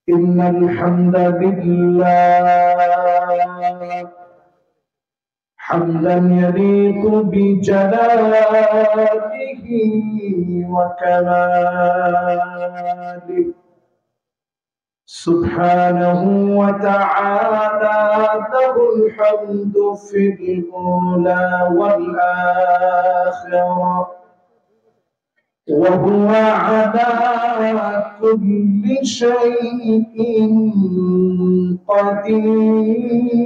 إن الحمد لله حمدا يليق بجلاله وكماله سبحانه وتعالى له الحمد في الأولى والآخرة وهو على كل شيء قدير.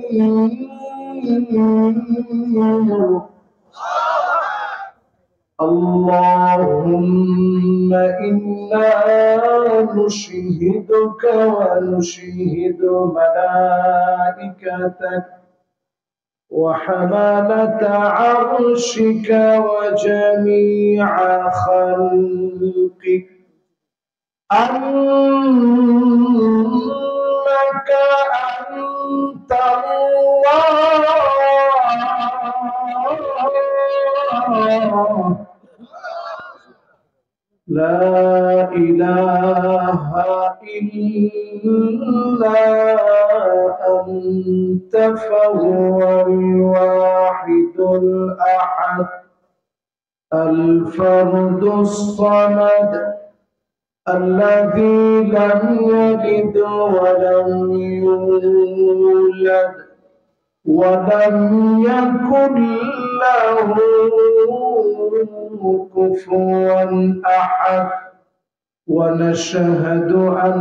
اللهم إنا نشهدك ونشهد ملائكتك وحملة عرشك وجميع خلقك أنك أنت الله لا إله إلا أنت فهو الواحد الأحد الفرد الصمد الذي لم يلد ولم يولد ولم يكن له كفوا أحد. ونشهد أن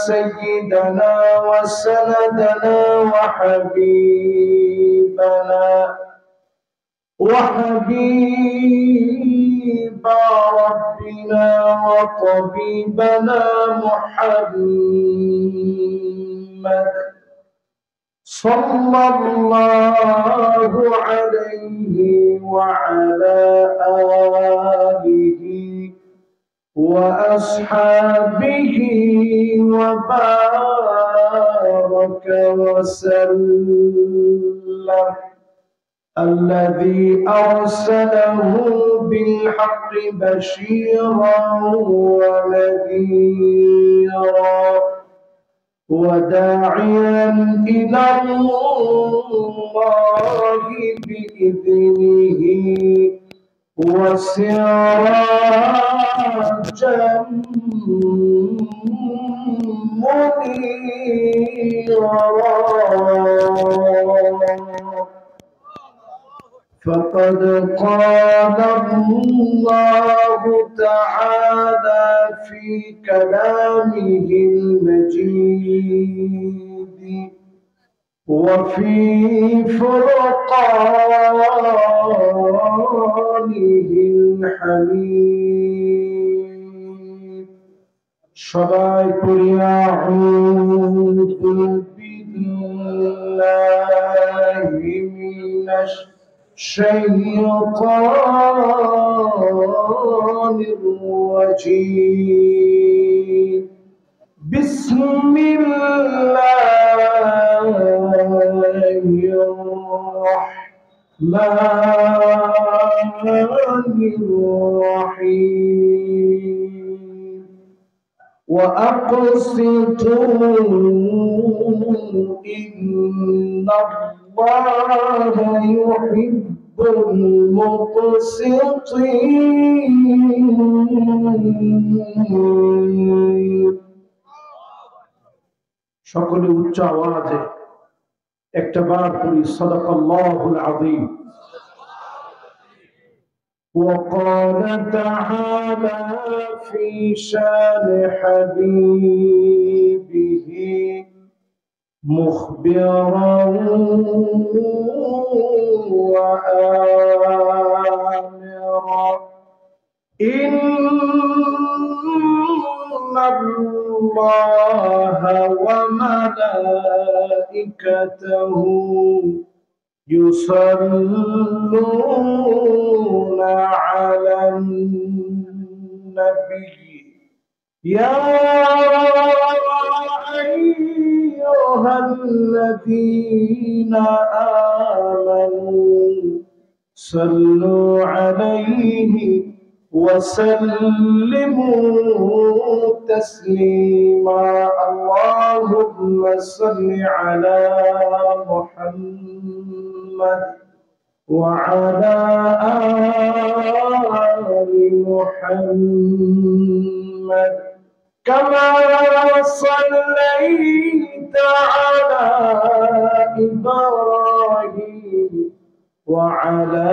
سيدنا وسندنا وحبيب ربنا وطبيبنا محمد صلى الله عليه وعلى آله وأصحابه وبارك وسلم الذي أرسله بالحق بشيرا ونذيرا وداعيا إلى الله بإذنه وسراجا منيرا. فقد قال الله تعالى في كلامه المجيد وفي فرقانه الحميد. সবাই পড়ি আউযু বিল্লাহি মিনাশ শাইতানির রাজীম। বিসমিল্লাহির রহমানির রহিম। وأقسطوا إن الله يحب المقسطين। সকলে উচ্চ আওয়াজে একটা বার পড়ি সাদাকাল্লাহুল আযীম। وقال تعالى في شان حبيبه مخبرا وآمرا إن الله وملائكته يصلون على النبي يا أيها الذين آمنوا صلوا عليه وسلموا تسليما. صل على محمد وعلى آل محمد كما صليت على إبراهيم وعلى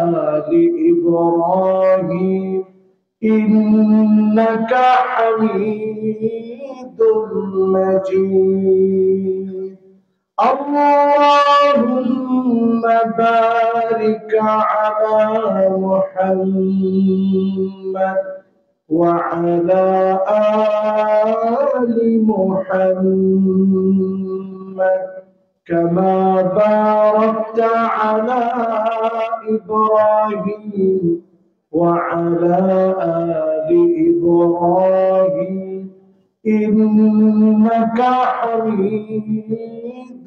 آل إبراهيم إنك حميد مجيد اللهم بارك على محمد وعلى آل محمد كما باركت على إبراهيم وعلى آل إبراهيم إنك حميد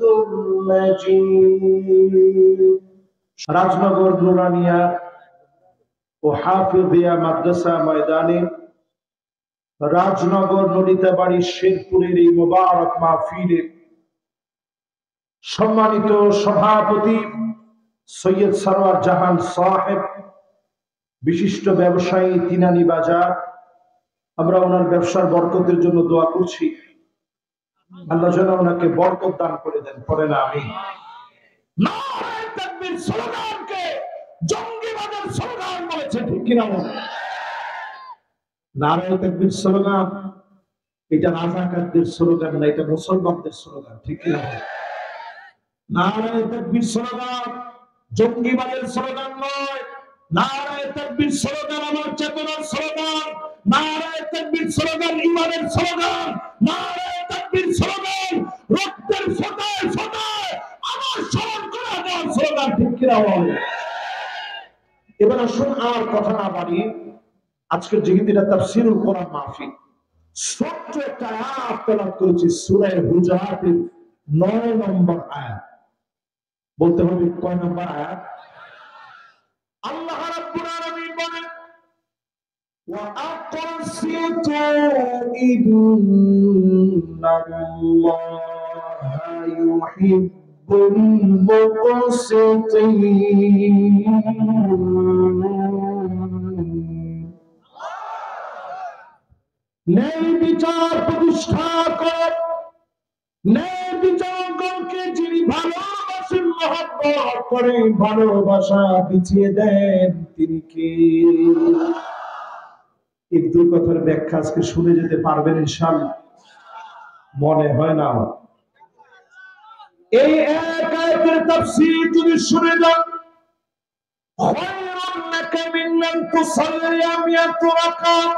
مجيد রাজনগর নুরানিয়া ও হাফিজিয়া মাদ্রাসা ময়দানে রাজনগর নলিতাবাড়ি শেরপুরের এই মোবারক মাহফিলে সম্মানিত সভাপতি সৈয়দ সরওয়ার জাহান সাহেব, বিশিষ্ট ব্যবসায়ী তিনানি বাজার, আমরা ওনার ব্যবসার বরকতের জন্য দোয়া করছি। আল্লাহ যেন ওনাকে বরকত দান করে দেন। পড়ে না আমি নারায়ে তাকবীর স্লোগানকে জঙ্গিবাদের স্লোগান বলেছে, ঠিক কিনা? নারায়ে তাকবীর স্লোগান এটা রাজাকারদের স্লোগান না, এটা মুসলমানদের স্লোগান, ঠিক কিনা? নারায়ে তাকবীর স্লোগান জঙ্গিবাদের স্লোগান নয়। নারায়ে তাকবীর স্লোগান আমার চেতনার স্লোগান। নারায়ে তাকবীর স্লোগান ঈমানের স্লোগান। নারায়ে তাকবীর স্লোগান রক্তের ফোঁটায় ফোঁটায় আমার স্মরণ করা দেওয়ার স্লোগান, ঠিক কিনা বলে? এবার আসুন আর কথা না বাড়িয়ে আজকের যেহেতু এটা তাফসীরুল কোরআন মাহফিল, ছোট্ট একটা আয়াত তেলাওয়াত করেছি সূরা হুজুরাতের 9 নম্বর আয়াত। বলতে হবে কয় নম্বর আয়াত? আল্লাহ রাব্বুল আলামিন বলেন ওয়া আকাসিতু ইন্নাল্লাহা ইউহিব্বুল মুকসিতিন। ন্যায় বিচার প্রতিষ্ঠা কর, ন্যায় বিচারককে যিনি ভালোবাসেন, মহব্বত করেন, ভালোবাসা বিছিয়ে দেন, তিনি কে? এই দুই কথার ব্যাখ্যা আজকে শুনে যেতে পারবেন ইনশাআল্লাহ? মনে হয় না। এই এক আয়াতের তাফসীর যদি শুনে যান, খায়রুন লাকা মিন আন তুসাল্লিয়া মিয়াতা রাকাত,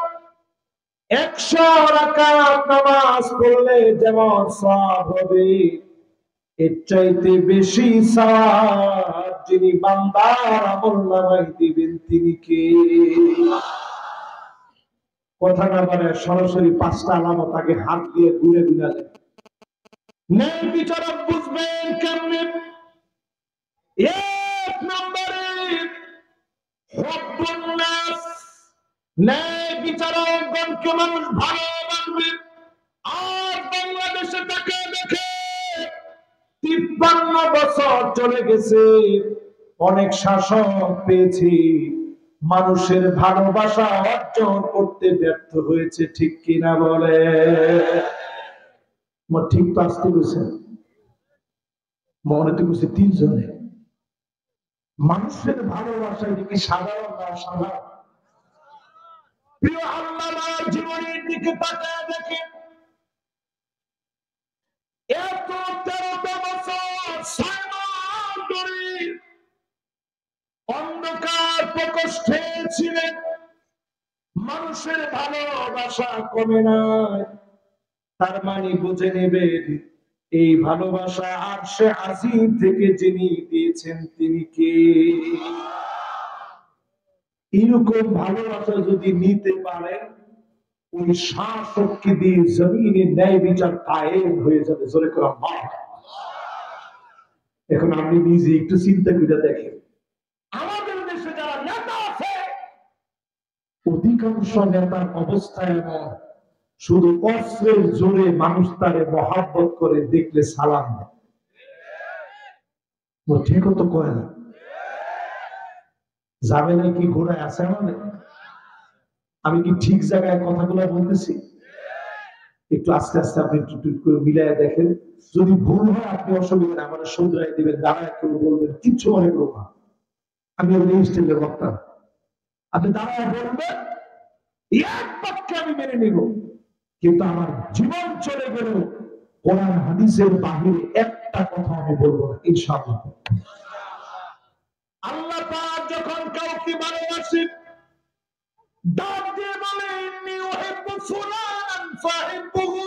100 রাকাত নামাজ পড়লে যেমন সওয়াব হবে, এর চাইতে বেশি সওয়াব যিনি বান্দার আমলনামায় দিবেন, তিনি কে? কথা না বলে সরাসরি 5টা আলামত আগে হাত দিয়ে ঘুরে ঘুরালেন। ন্যায় বিচারক বুঝবেন কেমনে? 1 নম্বরে হুব্বুন নাস, ন্যায় বিচারকগণকে মানুষ ভালোবাসবে। আর বাংলাদেশে তাকে দেখে 53 বছর চলে গেছে, অনেক শাসক পেয়েছি, মানুষের ভালোবাসা অর্জন করতে ব্যর্থ হয়েছে, ঠিক কিনা বলে? ঠিক তো আসতে গেছে মনে তো গেছে 3 জনে। মানুষের ভালোবাসা কি সাধারণ না অসাধারণ? প্রিয় আল্লাহর জীবনের দিকে তাকায় দেখেন, এত 13টা বছর 6 মাস ধরে অন্ধকার প্রকোষ্ঠে ছিলেন, মানুষের ভালোবাসা কমে নাই। তার মানে বুঝে নেবেন এই ভালোবাসা আরশে আজিম থেকে যিনি দিয়েছেন তিনি কে? এরকম ভালোবাসা যদি নিতে পারেন, ওই শাসককে দিয়ে জমিনে ন্যায় বিচার কায়েম হয়ে যাবে। জোরে করে আল্লাহ। এখন আপনি নিজে একটু চিন্তা করে দেখেন, আমাদের দেশে যারা নেতা আছে, অধিকাংশ নেতার অবস্থা এমন, শুধু অস্ত্রের জোরে মানুষ তারে মহাব্বত করে, দেখলে সালাম দেয়। ঠিক তো কয় না? যাবে না কি ঘোড়ায় আছে আমাদের? আমি কি ঠিক জায়গায় কথাগুলো বলতেছি? একটু আস্তে আস্তে আপনি একটু টুট করে মিলাইয়া দেখেন। যদি ভুল হয় আপনি অসুবিধা না, আমার শুধরাই দিবেন, দাঁড়ায় কেউ বলবেন, কিচ্ছু মনে করবো না। আমি ওই স্টেজের বক্তা, আপনি দাঁড়ায় বলবেন, এক বাক্যে আমি মেনে নিব। কিন্তু আমার জীবন চলে গেল, কোরআন হাদিসের বাহিরে একটা কথা আমি বলবো না, ইনশাআল্লাহ। আল্লাহ পাক যখন কাউকে ভালোবাসেন, ডাক দিয়ে বলেন, ইন্নী উহিব্বু ফুলানান ফাহিব্বুহু,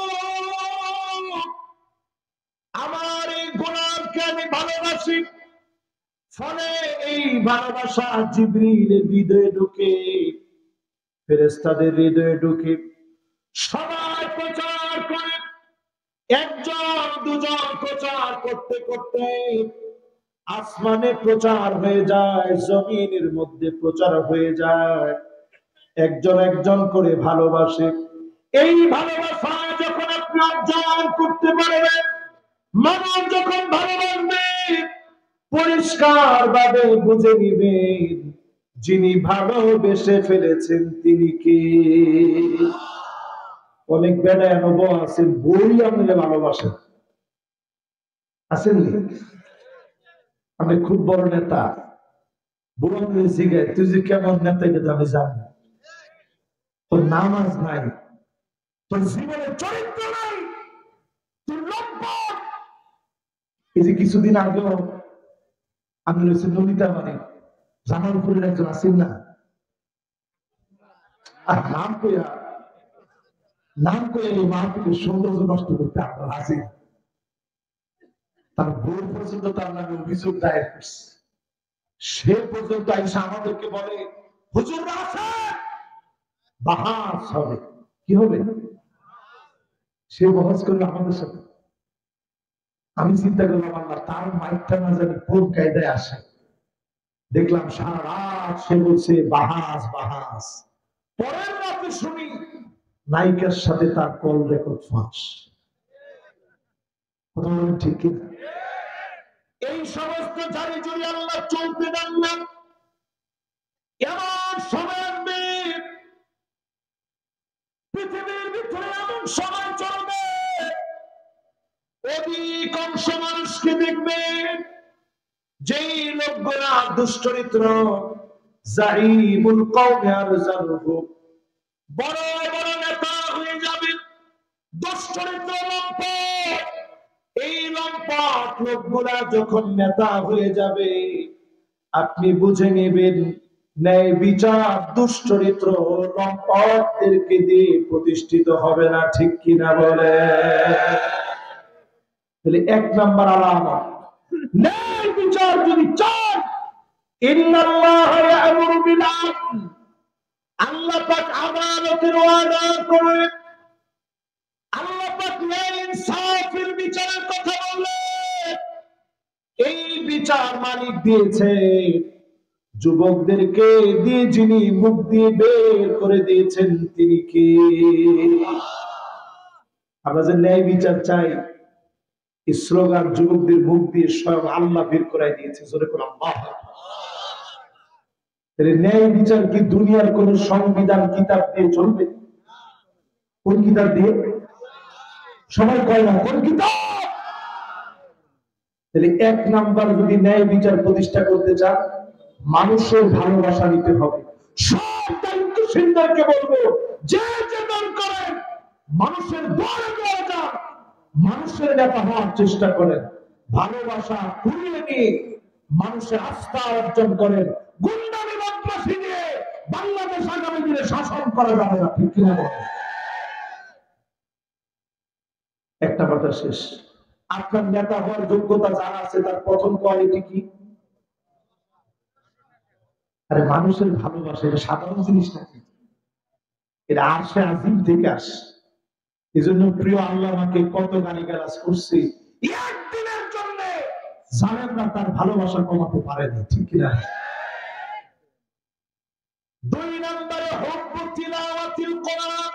আমার এই গোলামকে আমি ভালোবাসি। ফলে এই ভালোবাসা জিবরিলের হৃদয়ে ঢুকে, ফেরেশতাদের হৃদয়ে ঢুকে, সবাই প্রচার করে। একজন দুজন প্রচার করতে করতে আসমানে প্রচার হয়ে যায়, জমিনের মধ্যে প্রচার হয়ে যায়। একজন একজন করে ভালোবাসে। এই ভালোবাসা যখন আপনি অর্জন করতে পারবেন, মানুষ যখন ভালোবাসবে, পরিষ্কার ভাবে বুঝে নিবেন যিনি ভালোবেসে ফেলেছেন তিনি কে। অনেক বেড়ায় অনুভব আছেন, বই আপনারা ভালোবাসেন, আছেন? আমি খুব বড় নেতা, বুড়ো জিগায়, তুই যে কেমন নেতা এটা আমি জানি। তোর নামাজ নাই, তোর জীবনের চরিত্র নাই, তোর লম্পট। এই যে কিছুদিন আগেও আমি রয়েছে নমিতা, মানে জামালপুরের একজন আছেন না, আর নাম কইয়া এই মাহফিলের সৌন্দর্য নষ্ট করতে আপনার আছি। তার বই পর্যন্ত তার নামে অভিযোগ দায়ের করছে। সে পর্যন্ত আইসা আমাদেরকে বলে, হুজুর আছে বাহাস হবে। কি হবে? সে বহস করবে আমাদের সাথে। আমি চিন্তা করলাম, আল্লাহ তার মাইকটা না জানি কোন কায়দায় আসে। দেখলাম সারা রাত সে বলছে বাহাস বাহাস। পরের রাতে শুনি নায়িকার সাথে তার কল রেকর্ড ফাঁস। ঠিক কিনা? এই সমস্ত জারি জুড়ে আল্লাহ চলতে দেন না। এমন সময় আসবে, পৃথিবীর ভিতরে এমন সময় চলবে, অধিকাংশ মানুষকে দেখবেন যেই লোকগুলা দুশ্চরিত্র, জাইমুল কওমে আরজালুহু, বড় বড় নেতা হয়ে যাবে, দুশ্চরিত্র লম্পট। এই লম্পট লোকগুলা যখন নেতা হয়ে যাবে, আপনি বুঝে নেবেন ন্যায় বিচার দুশ্চরিত্র লম্পটদেরকে দিয়ে প্রতিষ্ঠিত হবে না। ঠিক কিনা বলে? তাহলে এক নাম্বার আলামত, ন্যায় বিচার যদি চান, ইন্নাল্লাহা ইয়া'মুরু বিল আদল, আল্লাহ পাক আমানতের ওয়াদা করে। আল্লাহ পাক ন্যায় ইনসাফের বিচারের কথা বললেন। এই বিচার মালিক দিয়েছে যুবকদেরকে দিয়ে, যিনি মুখ দিয়ে বের করে দিয়েছেন তিনি কে? আমরা যে ন্যায় বিচার চাই, এই স্লোগান যুবকদের মুখ দিয়ে স্বয়ং আল্লাহ বের করাই দিয়েছে। জোরে করে আল্লাহ। ন্যায় বিচার কি দুনিয়ার কোন সংবিধান কিতাব দিয়ে চলবে? কোন কিতাব দিয়ে? সবাই কয় না কোন কিতাব? তাহলে এক নাম্বার, যদি ন্যায় বিচার প্রতিষ্ঠা করতে চান, মানুষের ভালোবাসা নিতে হবে। সব দায়িত্বশীলদেরকে বলবো, যে যেমন করেন মানুষের দোয়ারে দোয়া যান, মানুষের নেতা হওয়ার চেষ্টা করেন, ভালোবাসা কুড়িয়ে নিয়ে মানুষের আস্থা অর্জন করেন। গুন্ডামি বদমাশি নিয়ে বাংলাদেশ আগামী দিনে শাসন করা যাবে না। ঠিক কিনা বলেন? একটা কথা শেষ, আপনার নেতা হওয়ার যোগ্যতা যারা আছে তার প্রথম কোয়ালিটি কি? আরে মানুষের ভালোবাসা, এটা সাধারণ জিনিস নাকি? এটা আরশে আজিম থেকে আসে। এই জন্য প্রিয় আল্লাহ আমাকে কত গালিগালাজ করছে, একদিনের জন্য জানেন না তার ভালোবাসা কমাতে পারেনি। ঠিক কিনা? দুই নম্বরে হুব্বু তিলাওয়াতিল কোরআন,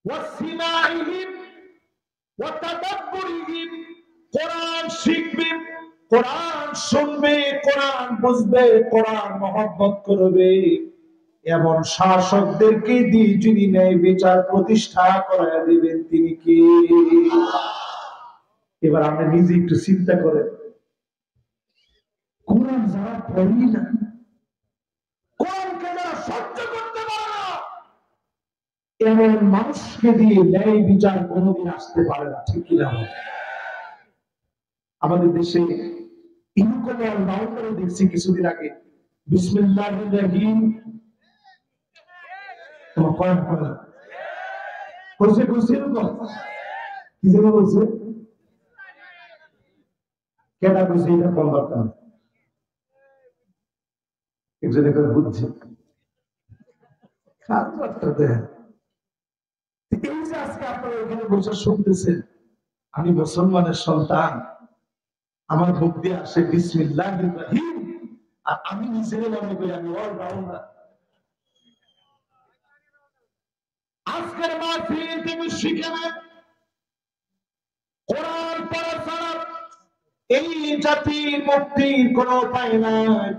ওয়াসিমাইহিম ওয়া তাদাব্বুরিহিম, কোরআন শিখবে, কোরআন শুনবে, কোরআন বুঝবে, কোরআন মহব্বত করবে, এমন শাসকদেরকে দিয়ে যিনি ন্যায় বিচার প্রতিষ্ঠা করায় দিবেন তিনি কি? এবার আমরা নিজে একটু চিন্তা করেন, কোরআন যারা পড়ি না, কোরআনকে যারা সহ্য করতে পারে না, এমন মানুষকে দিয়ে ন্যায় বিচার কোনোদিন আসতে পারে না, ঠিক কিনা? আমাদের দেশে এরকম অলরাউন্ডার দেখছি কিছুদিন আগে, বিসমিল্লাহির রহিম তোমার কোরআন পড়া বলছে, বলছে এরকম কি যেন বলছে, কেনা বলছে এটা কোন দরকার, একজন একজন বুঝছে খারাপ দেয়। এই যে আজকে আপনারা এখানে বসে শুনতেছেন, আমি মুসলমানের সন্তান, আমার মুখ দিয়ে আসে বিসমিল্লাহির রহিম, আর আমি নিজের মনে করি আমি অলরাউন্ডার। আজকের মাহফিল তুমি শিখে না, কোরআন পড়া ছাড়া এই জাতির মুক্তির কোনো উপায় নাই।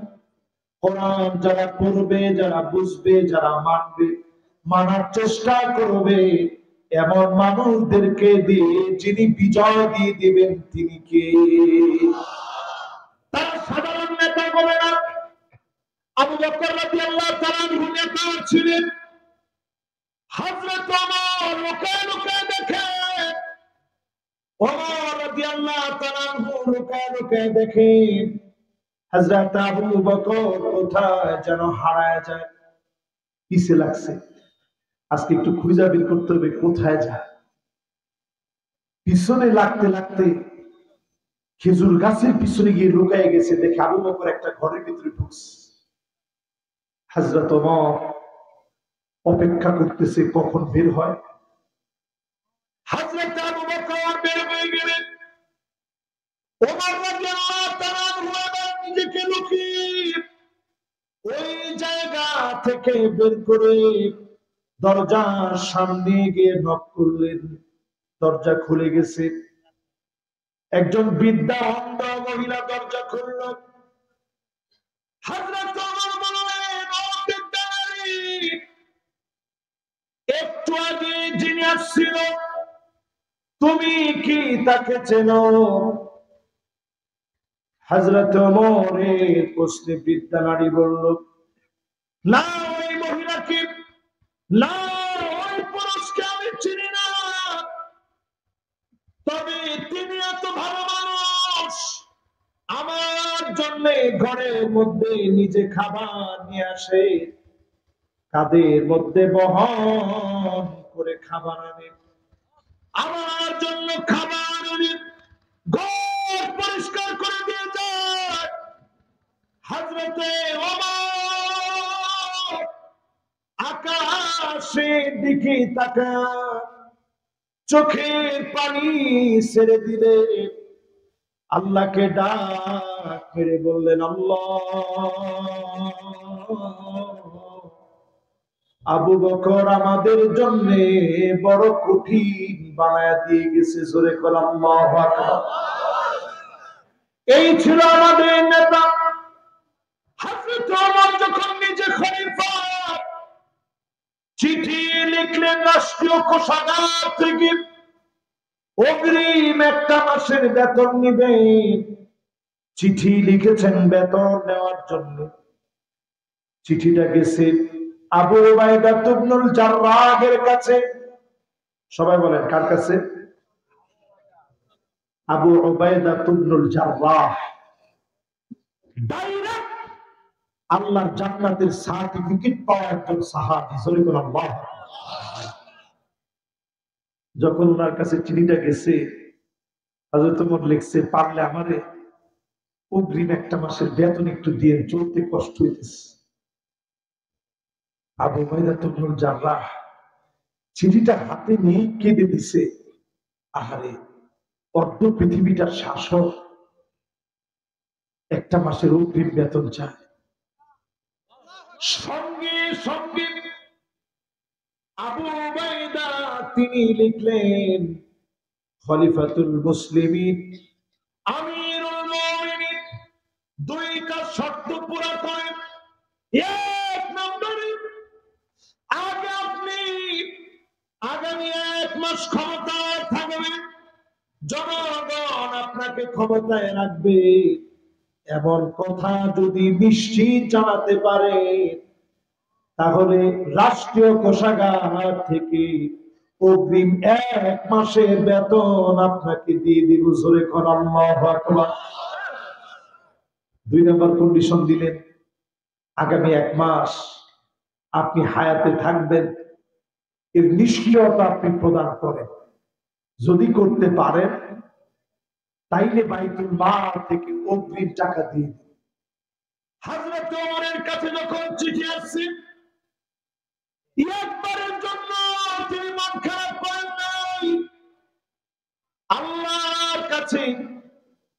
কোরআন যারা পড়বে, যারা বুঝবে, যারা মানবে, মানার চেষ্টা করবে, এমন মানুষদেরকে দিয়ে যিনি বিজয় দিয়ে দিবেন তিনি কে? তারা সাধারণ নেতা বলে না। আবু বকর রাদিয়াল্লাহু তাআলা আনহু নেতা ছিলেন, হযরত ওমর লুকায় লুকায় দেখে, ওমর রাদিয়াল্লাহু তাআলা আনহু লুকায় লুকায় দেখে হযরত আবু বকর কোথায় যেন হারায় যায়, পিছে লাগছে। আজকে একটু খুঁজে বের করতে হবে কোথায় যায়। পিছনে লাগতে লাগতে খেজুর গাছের পিছনে গিয়ে লুকায় গেছে, দেখে আবু বকর একটা ঘরের ভিতরে ঢুকছে। হযরত ওমর অপেক্ষা করতেছে কখন বের হয়। হযরত আবু বকর বের হয়ে গেলেন। ওমর রাদিয়াল্লাহু তাআলা নিজেকে লুকিয়ে ওই জায়গা থেকে বের করে দরজার সামনে গিয়ে নক করলেন। দরজা খুলে গেছে। একজন বৃদ্ধা অন্ধ মহিলা দরজা খুলল। হযরত ওমর বললেন, ও বৃদ্ধা নারী, একটু আগে যিনি আসছিল তুমি কি তাকে চেনো? হযরত ওমরের প্রশ্নে বৃদ্ধা নারী বলল, না ওই মহিলাকে, না ওই পুরুষকে আমি চিনি না, তবে তিনি এত ভালো মানুষ, আমার জন্য ঘরের মধ্যে নিজে খাবার নিয়ে আসে, কাঁধের মধ্যে বহন করে খাবার আনে, আমার জন্য খাবার আনে, ঘর পরিষ্কার করে দিয়ে যায়। হযরতে ওমর আকাশের দিকে তাকান, চোখের পানি ছেড়ে দিলে আল্লাহকে ডাক মেরে বললেন, আল্লাহ, আবু বকর আমাদের জন্য বড় কঠিন বানায় দিয়ে গেছে। জোরে কর আল্লাহু আকবার। এই ছিল আমাদের নেতা। হযরত ওমর যখন নিজে খলিফা, চিঠি লিখলেন রাষ্ট্রীয় কোষাগার থেকে, অগ্রিম একটা মাসের বেতন নিবেন। চিঠি লিখেছেন বেতন নেওয়ার জন্য। চিঠিটা গেছে আবু উবাইদা ইবনুল জাররাহের কাছে। সবাই বলেন কার কাছে? আবু উবাইদা ইবনুল জাররাহ। ডাইরেক্ট আল্লাহর জান্নাতের সার্টিফিকেট পাওয়া একজন সাহাবী। সুবহানাল্লাহ। যখন ওনার কাছে চিঠিটা গেছে, হযরত ওমর লিখছে, পারলে আমারে অগ্রিম একটা মাসের বেতন একটু দিয়ে, চলতে কষ্ট হইতেছে। আবু উবাইদা ইবনুল জাররাহ চিঠিটা হাতে নিয়ে কেঁদে দিছে। আহারে, অর্ধ পৃথিবীটার শাসক একটা মাসের অগ্রিম বেতন চায়। সঙ্গে সঙ্গে আবু উবাইদা তিনি লিখলেন, খলিফাতুল মুসলিমিন আমিরুল মুমিনিন দুইটা শর্ত পুরা করেন। এক নম্বরে, আগে আপনি আগামী 1 মাস ক্ষমতায় থাকবেন, জনগণ আপনাকে ক্ষমতায় রাখবে, এমন কথা যদি নিশ্চিত জানাতে পারে, তাহলে রাষ্ট্রীয় কোষাগার থেকে অগ্রিম 1 মাসের বেতন আপনাকে দিয়ে দিব। জোরে কোন আল্লাহু আকবার। 2 নম্বর কন্ডিশন দিলেন, আগামী 1 মাস আপনি হায়াতে থাকবেন, এর নিশ্চয়তা আপনি প্রদান করেন। যদি করতে পারেন তাইলে বাইতুল মাল থেকে অগ্রিম টাকা দিয়ে দিন। হযরত ওমরের কাছে যখন চিঠি আসছে, একবারের জন্য তিনি মন খারাপ করেন নাই, আল্লাহর কাছে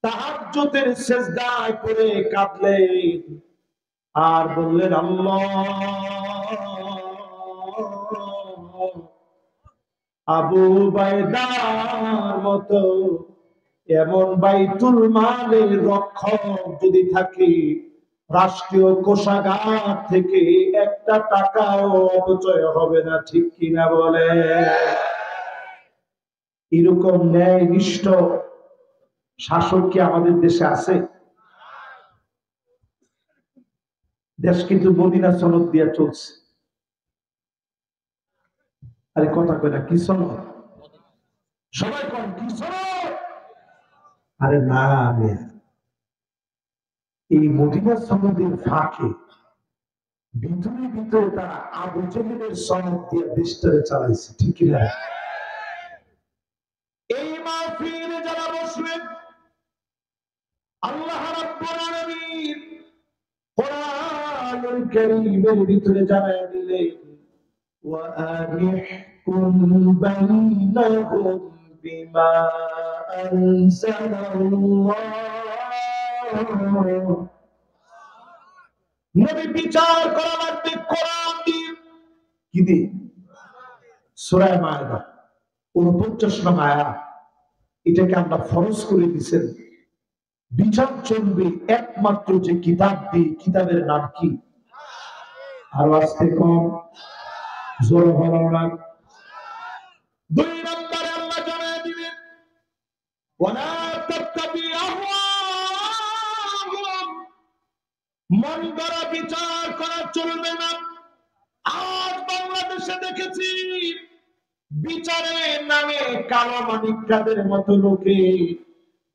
তাহাজ্জুদের সিজদায় পড়ে কাঁদলেন আর বললেন, আল্লাহ, আবু উবাইদার মতো এমন বাইতুল মালের রক্ষক যদি থাকে, রাষ্ট্রীয় কোষাগার থেকে একটা টাকাও অপচয় হবে না, ঠিক কিনা বলে? এরকম ন্যায়নিষ্ঠ শাসক কি আমাদের দেশে আছে? দেশ কিন্তু মদিনা সনদ দিয়ে চলছে। আরে কথা কয় না, কি সনদ? সবাই কন কি সনদ? আরে না, এই মদিনা সনদের ফাঁকে ভিতরে ভিতরে তারা আবু জেহেলের সনদ দিয়ে দেশটারে চালাইছে, ঠিক না? এই মাহফিলে যারা বসবেন, আল্লাহ রাব্বুল আলামিন কোরআনুল কারীমের ভিতরে জানায় দিলেন, ওয়া আনিহকুম বাইনাহুম বিমা আনজালাল্লাহ। নবী বিচার করা লাগবে কোরআন দিয়ে। কি দিয়ে? সূরা মায়দা 49 নং আয়াত, এটাকে আমরা ফরজ করে দিয়েছেন। বিচার চলবে একমাত্র যে কিতাব দিয়ে, কিতাবের নাম কি? আর আস্তে কম, জোর হলো না। 2 নম্বরে আল্লাহ জানায় দিলেন, ওয়ালা তাত্তাবি আহওয়াহুম, মন গড়া বিচার করা চলবে না। আজ বাংলাদেশে দেখেছি বিচারের নামে কালো মানিকদের মতো লোকে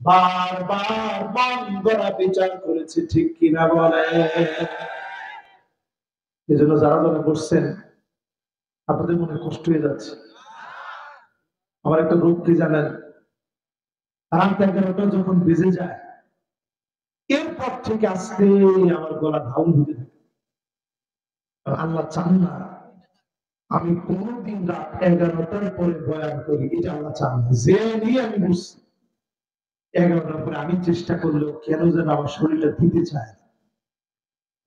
বারবার মন গড়া বিচার করেছে, ঠিক কিনা বলে? এজন্য যারা যারা বসছেন, আপনাদের মনে কষ্ট হয়ে যাচ্ছে। আমার একটা রোগ কি জানেন? রাত 11টা যখন বেজে যায়, এরপর থেকে আস্তে আমার গলা ডাউন হতে থাকে। আল্লাহ চান না আমি কোনদিন রাত 11টার পরে বয়ান করি, এটা আল্লাহ চান না। যে নিয়ে আমি বুঝছি 11টার পরে আমি চেষ্টা করলেও কেন যেন আমার শরীরটা দিতে চায় না।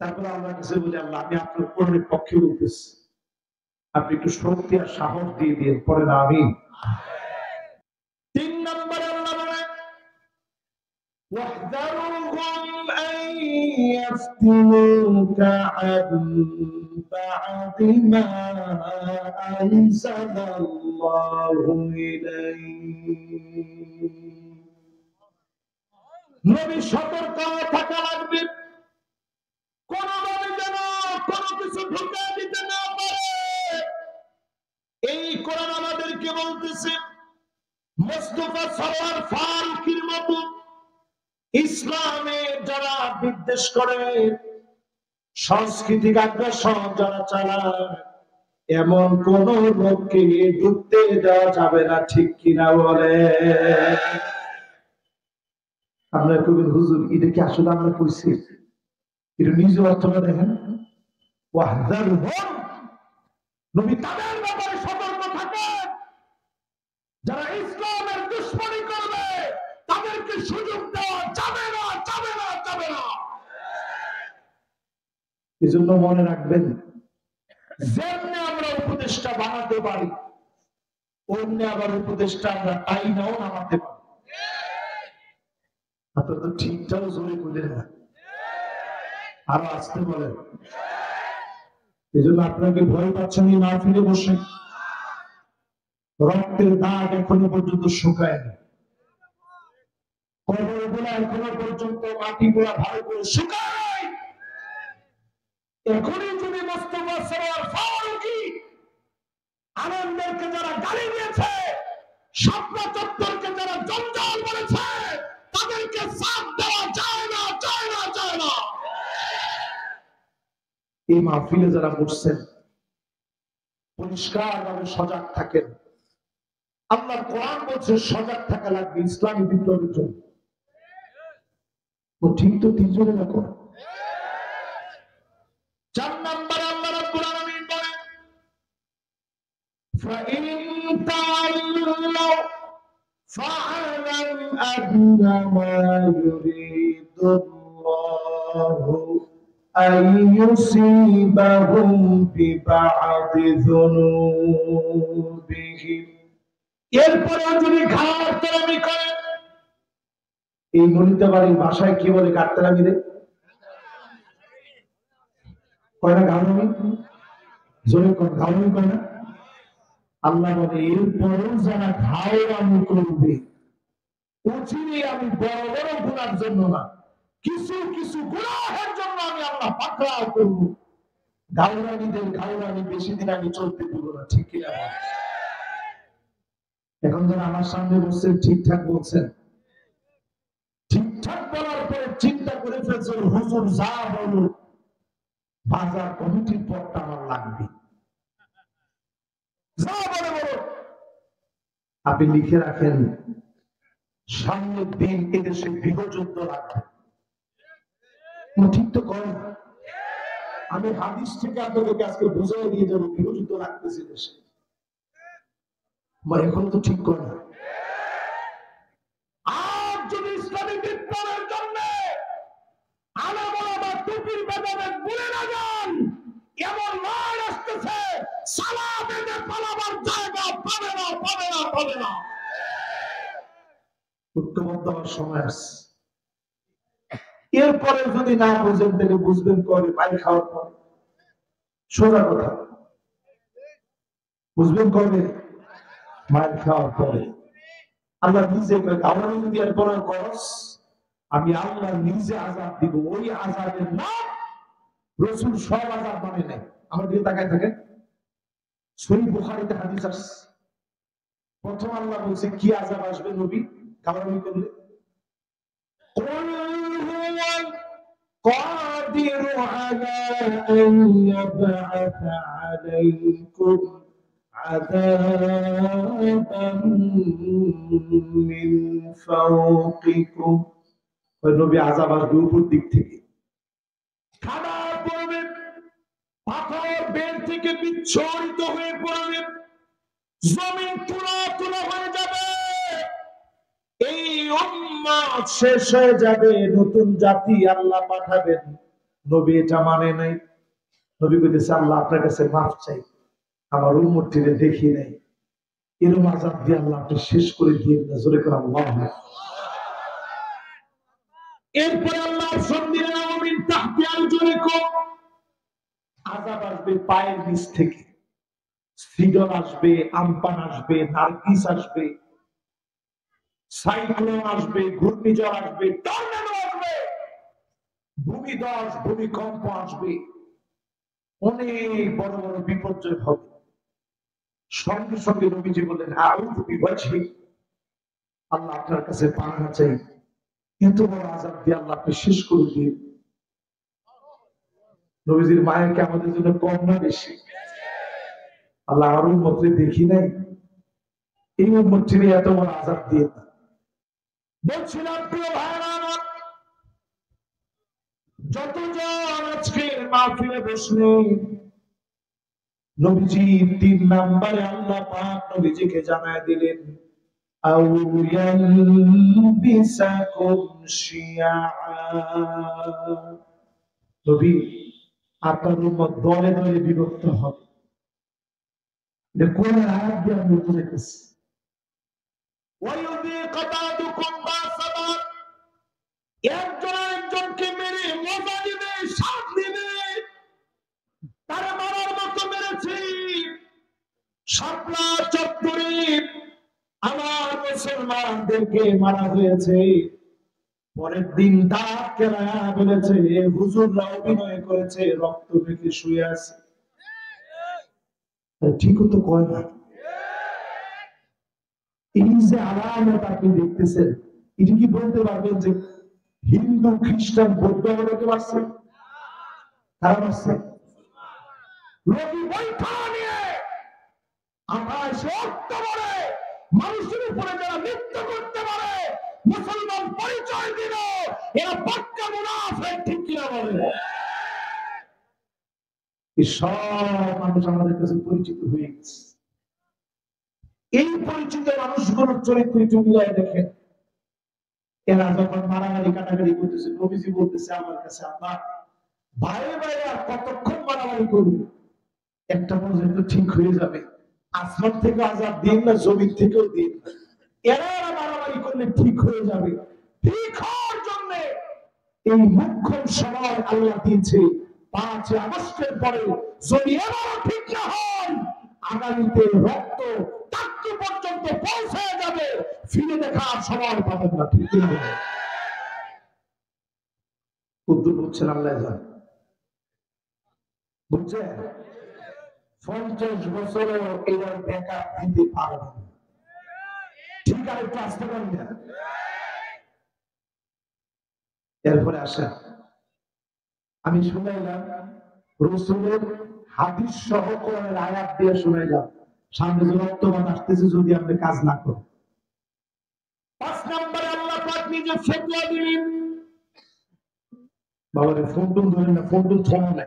তারপরে আল্লাহ কাছে বলি, আল্লাহ আমি আপনার কোরআনের পক্ষে বলতেছি, আপনি একটু শক্তি আর সাহস দিয়ে দিয়ে পরে না আমি। 3 নম্বরে আল্লাহ বলেন, واحذرهم أن يفتنوك عن بعد ما أنزل الله إليك। নবী সতর্ক থাকা লাগবে, কোনভাবে যেন কোনো কিছু ঢুকে দিতে না পারে। এই কোরআন আমাদেরকে বলতেছে, মুস্তাফা সাল্লাল্লাহু ফারুকীর মতো ইসলামের যারা বিদ্বেষ করে, সাংস্কৃতিক আগ্রাসন যারা চালায়, এমন কোন লোককে ঢুকতে দেওয়া যাবে না, ঠিক কিনা বলে? আমরা কবি হুজুর, এটা কি আসলে আমরা কইছি? এটা নিজ অর্থটা দেখেন, ওয়াহযারহুম, নবী তাদের ব্যাপারে সতর্ক থাকেন, যারা ইসলামের দুশমনি করবে তাদেরকে সুযোগ দেওয়া যাবে না, যাবে না, যাবে না। এজন্য মনে রাখবেন, যেমনি আমরা উপদেষ্টা বানাতে নামাতে পারি, অন্য আবার উপদেশটা আমরা তাই নাও নামাতে পারি। আপনারা তো ঠিকঠাক জোরে বললেন না, আরো আসতে বলেন। এই জন্য আপনাকে ভয় পাচ্ছেন না ফিরে বসে, রক্তের দাগ এখনো পর্যন্ত শুকায়নি, কবরগুলো এখনো পর্যন্ত মাটিগুলা ভালো করে শুকায়। এখনই যদি মোস্তফা সরোয়ার ফারুকী আনন্দকে যারা গালি দিয়েছে, শাপলা চত্বরকে যারা জঞ্জাল বলেছে, তাদেরকে সাথ দেওয়া যায় না, যায় না, যায় না। এই মাহফিলে যারা বসছেন পরিষ্কার ভাবে সজাগ থাকেন। আল্লাহর কোরআন বলছে সজাগ থাকা লাগবে ইসলামী বিপ্লবের জন্য। ও ঠিক তো তিনজনে না করে। 4 নম্বরে আল্লাহ রাব্বুল আলামিন বলেন فإن تولوا فاعلم أنما يريد الله أن يصيبهم ببعض ذنوبهم। এরপরে যদি ঘাটতারামি করেন, এই নলিতা বাড়ির ভাষায় কি বলে ঘাটতারামি রে? কয় না গাউনি? জোরে কোন গাউনি কয় না? আল্লাহ বলে এরপরেও যারা ঘাওরামি করবে, অচিরে আমি বড় বড় গুনার জন্য না, কিছু কিছু গুনাহের জন্য আমি আল্লাহ পাকড়াও করব। গাউরানিদের গাউরানি বেশি দিন আমি চলতে দেব না, ঠিক কি না? এখন যারা আমার সামনে বসে ঠিকঠাক বলছেন, ঠিকঠাক বলার পরে চিন্তা করে ফেলছেন হুজুর যা বলো বাজার কমিটির পদটা আমার লাগবে, যা বলে বলো। আপনি লিখে রাখেন সামনের দিন এদেশে গৃহযুদ্ধ লাগবে। ঠিক তো করেন। আমি হাদিস থেকে আপনাদেরকে আজকে বুঝাই দিয়ে যাবো গৃহযুদ্ধ লাগতেছে দেশে। এখন তো ঠিক করে না। আর যদি ইসলামী বিপ্লবের জন্য আলামা টুপির বেদনে ভুলে না যান, এমন মার আসতেছে সালা বেঁধে পালাবার জায়গা পাবে না, পাবে না, পাবে না। ঐক্যবদ্ধ হওয়ার সময় আসছে। এরপরে যদি না বুঝেন তাহলে বুঝবেন কবে? পানি খাওয়ার পর। সোজা কথা, বুঝবেন কবে? মায়ের খাওয়ার পরে। আল্লাহ নিজে গাওয়ানি দেওয়ার পরে খরচ আমি আল্লাহ নিজে আযাব দিব। ওই আযাবের নাম রাসূল সব আযাব মানে নাই। আমার দিকে তাকায় থাকেন, সহিহ বুখারীতে হাদিস আছে। প্রথম আল্লাহ বলছে কি আযাব আসবে নবী গাওয়ানি করলে? قادر على أن يبعث عليكم عذابا من فوقكم। নবী আযাব আসবে উপর দিক থেকে, খাবার পড়বে, পাথর বের থেকে বিচ্ছুরিত হয়ে পড়বে, জমিন তুলা তুলা হয়ে যাবে, এই উম্মত শেষ হয়ে যাবে, নতুন জাতি আল্লাহ পাঠাবেন। নবী এটা মানে নাই। নবী কইতেছে আল্লাহ আপনার কাছে মাফ চাই, আমার উম্মতটিরে দেখি নাই, এরকম আযাব দিয়ে আল্লাহ আপনি শেষ করে দিয়ে না। জোরে করে আল্লাহ। এরপরে আল্লাহ সন্দিনা মুমিন তাহতি আরজুলিকুম, আযাব আসবে পায়ের নিচ থেকে, সিডর আসবে, আমপান আসবে, নারকিস আসবে, সাইক্লোন আসবে, ঘূর্ণিঝড় আসবে, টর্নেডো আসবে, ভূমিধস ভূমিকম্প আসবে, অনেক বড় বড় বিপর্যয় হবে। সঙ্গে সঙ্গে নবীজি বললেন আউযু বিওয়াজহি, আল্লাহ আপনার কাছে পানাহ চাই, এত বড় আযাব দিয়ে আল্লাহ আপনি শেষ করে দিন। নবীজির মায়ের কি আমাদের জন্য কম না বেশি? আল্লাহ আর উম্মতকে দেখি নাই, এই উম্মতটিরে এত বড় আযাব দিয়ে না। বলছিলাম প্রিয় ভাইরা আমার, যতজন আজকের মাহফিলে বসলেন, নবীজি 3 নম্বরে আল্লাহ পাক নবীজিকে জানায় দিলেন আউ ইয়ালবিসাকুম শিয়া। নবী আপনার উম্মত দলে দলে বিভক্ত হবে, এটা কোরআনের আয়াত দিয়ে আমি বুঝাইতেছি। ওয়ায়ুযীক বা'দুকুম বা'সা বা'দ, একজন আরেকজনকে মেরে মজা দিবে, স্বাদ দিবে। তারা মারার মতো মেরেছে, শাপলা চত্বরে আমার মুসলমানদেরকে মারা হয়েছে। পরের দিন দাঁত কেলায়া বলেছে, হুজুররা অভিনয় করেছে, রক্ত মেখে শুয়ে আছে। ঠিকও তো কয় না। এই যে আলামত আপনি দেখতেছেন, এটা কি বলতে পারবেন যে হিন্দু খ্রিস্টান বৌদ্ধ হতে পারছে? তারা পারছে? রোগী বৈঠা নিয়ে 28 অক্টোবরে মানুষের উপরে যারা নৃত্য করতে পারে, মুসলমান পরিচয় দিল, এরা পাক্কা মুনাফিক, ঠিক কিনা বলে? এই সব মানুষ আমাদের কাছে পরিচিত হয়ে গেছে। এই পরিচিত মানুষগুলোর চরিত্র একটু মিলাই দেখেন। এরা যখন মারামারি কাটাকাটি করতেছে, নবীজি বলতেছে আমার কাছে, আল্লাহ ভাইয়ে ভাইয়ে আর কতক্ষণ মারামারি করবে? একটা পর্যন্ত ঠিক হয়ে যাবে। আসমান থেকে আযাব দিন না, জমিন থেকেও দিন, এরা মারামারি করলে ঠিক হয়ে যাবে। ঠিক হওয়ার জন্য এই মুখ্যম সময় আল্লাহ দিয়েছে 5 আগস্টের পরে। যদি এবারও ঠিক না হয়, আগামীতে রক্ত টাকটু পর্যন্ত পৌঁছে যাবে, ফিরে দেখার সময় পাবেন না, ঠিক না? কদ্দুর বুঝছেন? আল্লাহ জানে। বুঝছেন? 50 বছরেও এরা দেখা দিতে পারবে না। ঠিক আর একটু আসতে পারবে না। এরপরে আসেন, আমি শুনাইলাম রাসূলের হাদিস সহ কোরআনের আয়াত দিয়ে শুনাইলাম। সামনে যে রক্তপাত আসতেছে, যদি আপনি কাজ না করেন। 5 নম্বরে আল্লাহ পাক নিজে ফতোয়া দিলেন। বাবারে ফোন টোন ধরেন না, ফোন টোন থামান না।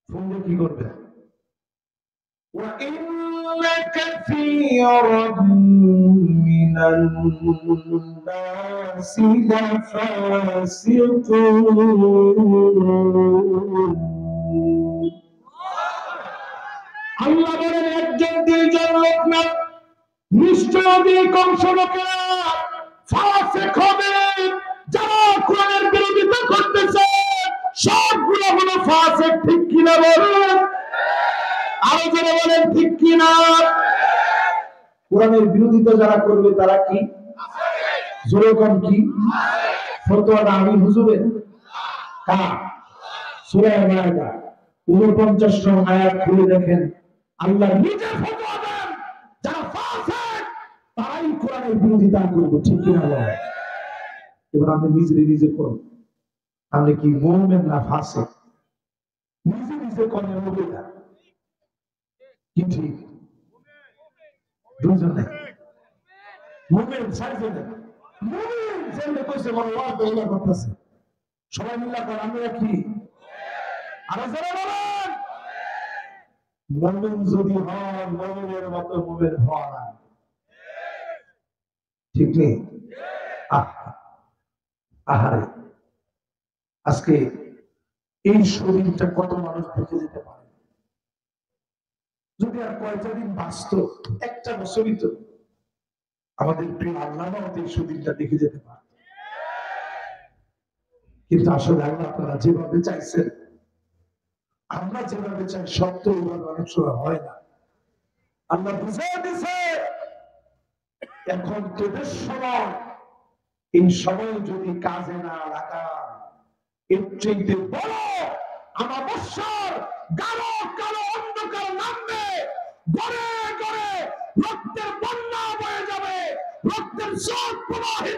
ফোন দিয়ে কি করবে? وَإِنَّ كَثِيرًا مِنَ النَّاسِ لَفَاسِقُونَ। আল্লাহ বলেন, একজন দুইজন লোক না, নিশ্চয় অধিকাংশ লোকেরা ফাসিক হবে। যারা কোরআনের বিরোধিতা করতেছে সবগুলো হলো ফাসিক, ঠিক কিনা বলেন? আরো যারা বলেন ঠিক কিনা? কোরআনের বিরোধিতা যারা করবে তারা কি? জোরে কম কি? ফতোয়াটা আমি হুজুরের? কার? সূরা মায়দা 49 নং আয়াত খুলে দেখেন, আল্লাহ নিজে ফতোয়া দেন, যারা ফাসিক তারাই কোরআনের বিরোধিতা করবে, ঠিক কিনা বলেন? এবার আপনি নিজে করুন, আপনি কি মুমিন না ফাসিক? নিজে কোরআনের বিরোধিতা কি ঠিক? দুজনে মুমিন, সাইজনে মুমিন যেমন কইছে বড় ওয়াজ বেলা করতেছে, সবাই মিলে কর, আমরা কি? আর যারা বলেন মুমিন যদি হন, মুমিনের মতো মুমিন হওয়া না, ঠিক নেই? আহারে, আজকে এই শরীরটা কত মানুষ দেখে যেতে পারে? যদি আর কয়টা দিন বাঁচত, একটা বছরই তো, আমাদের প্রিয় আল্লাহ এই শরীরটা দেখে যেতে পারে। কিন্তু আসলে আল্লাহ তারা যেভাবে চাইছেন, আমরা যেভাবে চাই, সত্য ওইভাবে অনেক সময় হয় না। আল্লাহ বুঝিয়ে দিছে, এখন তোদের সময়, এই সময় যদি কাজে না লাগা, এর চাইতে বড় আমাবস্যার গাঢ় কালো অন্ধকার নামবে, গড়ে গড়ে রক্তের বন্যা বয়ে যাবে, রক্তের স্রোত প্রবাহিত